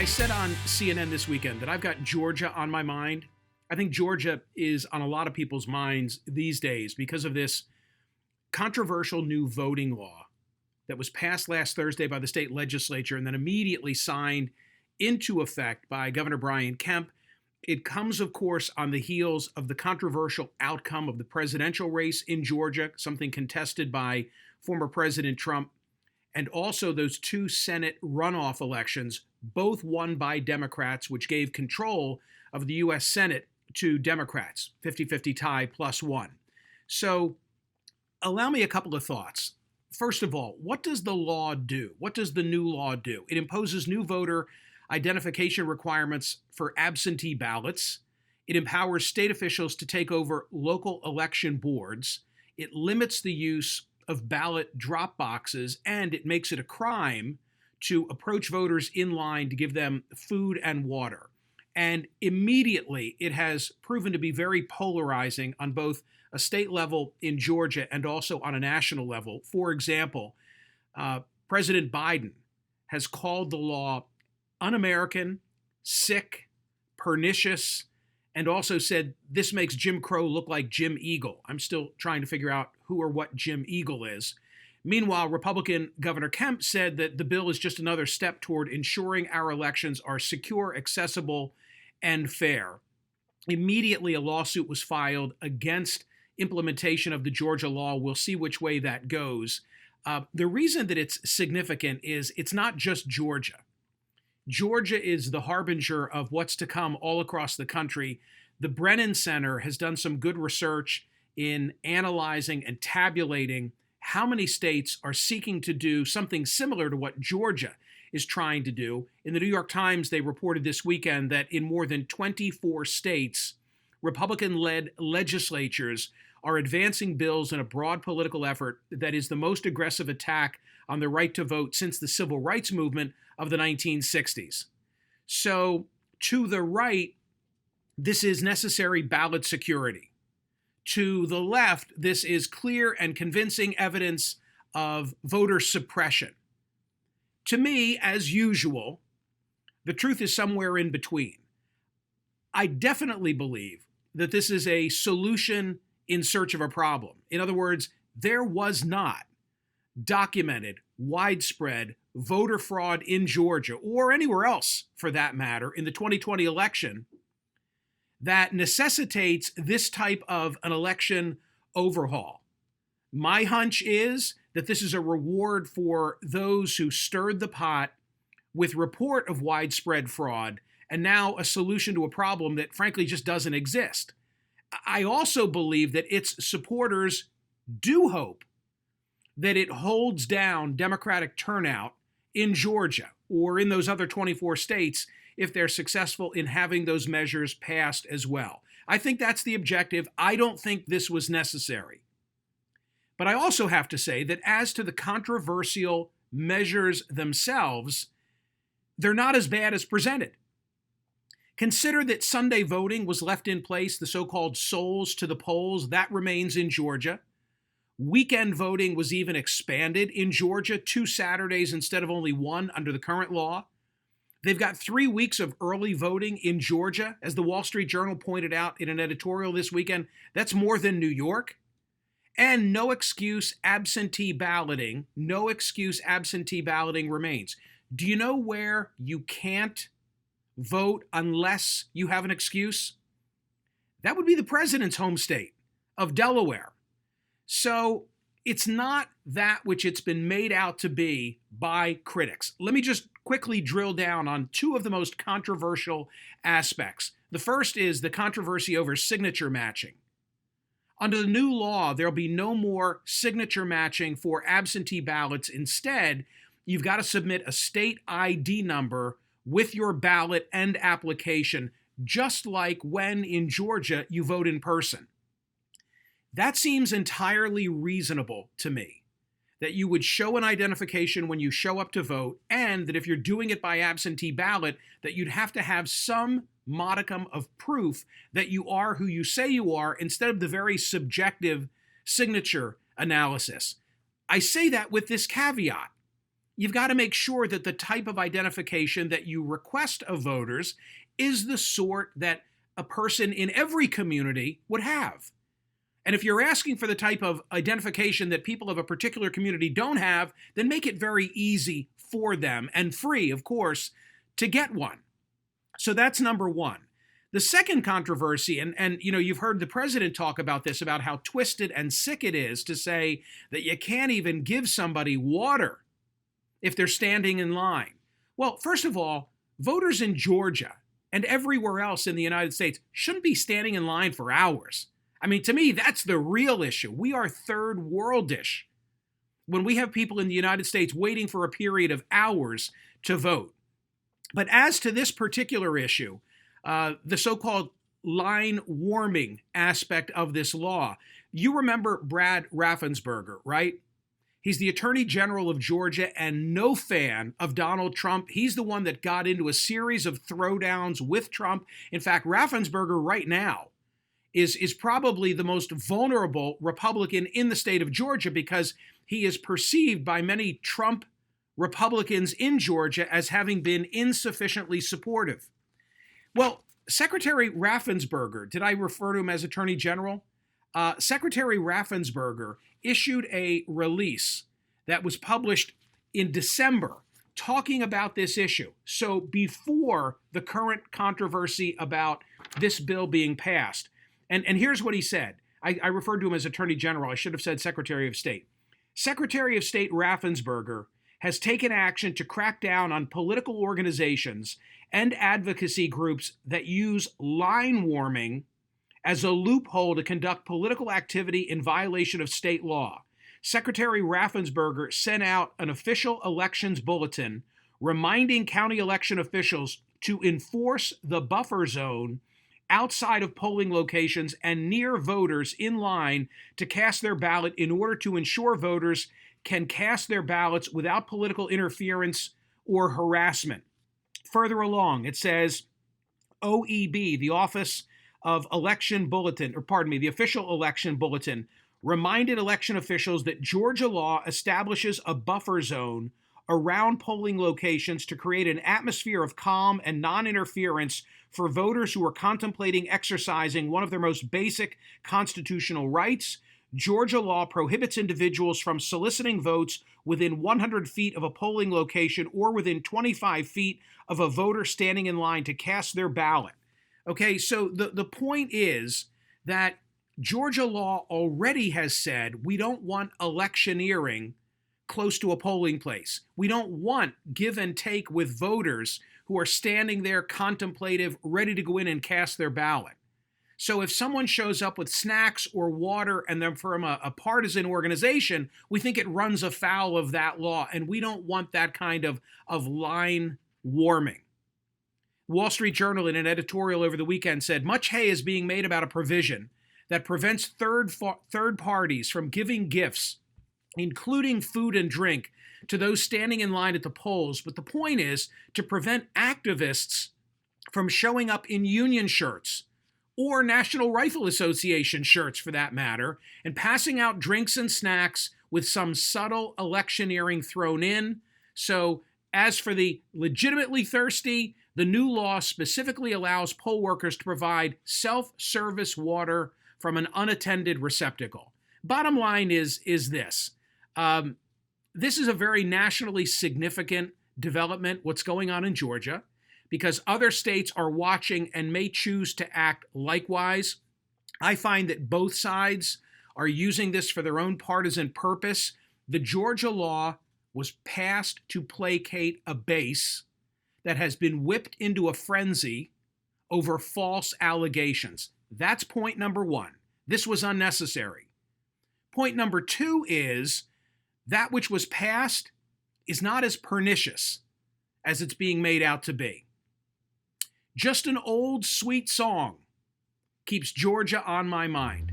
I said on CNN this weekend that I've got Georgia on my mind. I think Georgia is on a lot of people's minds these days because of this controversial new voting law that was passed last Thursday by the state legislature and then immediately signed into effect by Governor Brian Kemp. It comes, of course, on the heels of the controversial outcome of the presidential race in Georgia, something contested by former President Trump, and also those two Senate runoff elections, both won by Democrats, which gave control of the U.S. Senate to Democrats, 50-50 tie plus one. So allow me a couple of thoughts. First of all, what does the law do? What does the new law do? It imposes new voter identification requirements for absentee ballots. It empowers state officials to take over local election boards. It limits the use of ballot drop boxes, and it makes it a crime to approach voters in line to give them food and water. And immediately, it has proven to be very polarizing on both a state level in Georgia and also on a national level. For example, President Biden has called the law un-American, sick, pernicious, and also said this makes Jim Crow look like Jim Eagle. I'm still trying to figure out who or what Jim Eagle is. Meanwhile, Republican Governor Kemp said that the bill is just another step toward ensuring our elections are secure, accessible, and fair. Immediately, a lawsuit was filed against implementation of the Georgia law. We'll see which way that goes. The reason that it's significant is it's not just Georgia. Georgia is the harbinger of what's to come all across the country. The Brennan Center has done some good research in analyzing and tabulating how many states are seeking to do something similar to what Georgia is trying to do. In the New York Times, they reported this weekend that in more than 24 states, Republican-led legislatures are advancing bills in a broad political effort that is the most aggressive attack on the right to vote since the civil rights movement of the 1960s. So to the right, this is necessary ballot security. To the left, this is clear and convincing evidence of voter suppression. To me, as usual, the truth is somewhere in between. I definitely believe that this is a solution in search of a problem. In other words, there was not documented, widespread voter fraud in Georgia, or anywhere else for that matter, in the 2020 election that necessitates this type of an election overhaul. My hunch is that this is a reward for those who stirred the pot with report of widespread fraud, and now a solution to a problem that frankly just doesn't exist. I also believe that its supporters do hope that it holds down Democratic turnout in Georgia or in those other 24 states if they're successful in having those measures passed as well. I think that's the objective. I don't think this was necessary. But I also have to say that as to the controversial measures themselves, they're not as bad as presented. Consider that Sunday voting was left in place, the so-called souls to the polls, that remains in Georgia. Weekend voting was even expanded in Georgia, 2 Saturdays instead of only 1 under the current law. They've got 3 weeks of early voting in Georgia, as the Wall Street Journal pointed out in an editorial this weekend. That's more than New York. And no excuse absentee balloting remains. Do you know where you can't vote unless you have an excuse? That would be the president's home state of Delaware. So it's not that which it's been made out to be by critics. Let me just quickly drill down on 2 of the most controversial aspects. The first is the controversy over signature matching. Under the new law, there'll be no more signature matching for absentee ballots. Instead, you've got to submit a state ID number with your ballot and application, just like when in Georgia you vote in person. That seems entirely reasonable to me, that you would show an identification when you show up to vote, and that if you're doing it by absentee ballot, that you'd have to have some modicum of proof that you are who you say you are instead of the very subjective signature analysis. I say that with this caveat. you've got to make sure that the type of identification that you request of voters is the sort that a person in every community would have. And if you're asking for the type of identification that people of a particular community don't have, then make it very easy for them and free, of course, to get one. So that's number one. The second controversy, and you've heard the president talk about this, about how twisted and sick it is to say that you can't even give somebody water if they're standing in line. Well, first of all, voters in Georgia and everywhere else in the United States shouldn't be standing in line for hours. I mean, to me, that's the real issue. We are third worldish when we have people in the United States waiting for a period of hours to vote. But as to this particular issue, the so-called line warming aspect of this law, you remember Brad Raffensperger, right? He's the Attorney General of Georgia and no fan of Donald Trump. He's the one that got into a series of throwdowns with Trump. In fact, Raffensperger right now is probably the most vulnerable Republican in the state of Georgia, because he is perceived by many Trump Republicans in Georgia as having been insufficiently supportive. Well, Secretary Raffensperger, did I refer to him as Attorney General? Secretary Raffensperger issued a release that was published in December talking about this issue. So before the current controversy about this bill being passed. And here's what he said. I referred to him as Attorney General. I should have said Secretary of State. Secretary of State Raffensperger has taken action to crack down on political organizations and advocacy groups that use line warming as a loophole to conduct political activity in violation of state law. Secretary Raffensperger sent out an official elections bulletin reminding county election officials to enforce the buffer zone outside of polling locations and near voters in line to cast their ballot in order to ensure voters can cast their ballots without political interference or harassment. Further along, it says OEB, the Office of Election Bulletin, the Official Election Bulletin, reminded election officials that Georgia law establishes a buffer zone around polling locations to create an atmosphere of calm and non-interference for voters who are contemplating exercising one of their most basic constitutional rights. Georgia law prohibits individuals from soliciting votes within 100 feet of a polling location or within 25 feet of a voter standing in line to cast their ballot. Okay, so the point is that Georgia law already has said we don't want electioneering close to a polling place. We don't want give and take with voters who are standing there contemplative, ready to go in and cast their ballot. So if someone shows up with snacks or water and they're from a partisan organization, we think it runs afoul of that law, and we don't want that kind of line warming. Wall Street Journal, in an editorial over the weekend, said much hay is being made about a provision that prevents third parties from giving gifts, including food and drink, to those standing in line at the polls. But the point is to prevent activists from showing up in union shirts or National Rifle Association shirts, for that matter, and passing out drinks and snacks with some subtle electioneering thrown in. So as for the legitimately thirsty, the new law specifically allows poll workers to provide self-service water from an unattended receptacle. Bottom line is this. This is a very nationally significant development, what's going on in Georgia, because other states are watching and may choose to act likewise. I find that both sides are using this for their own partisan purpose. The Georgia law was passed to placate a base that has been whipped into a frenzy over false allegations. That's point number one. This was unnecessary. Point number two is that which was passed is not as pernicious as it's being made out to be. Just an old sweet song keeps Georgia on my mind.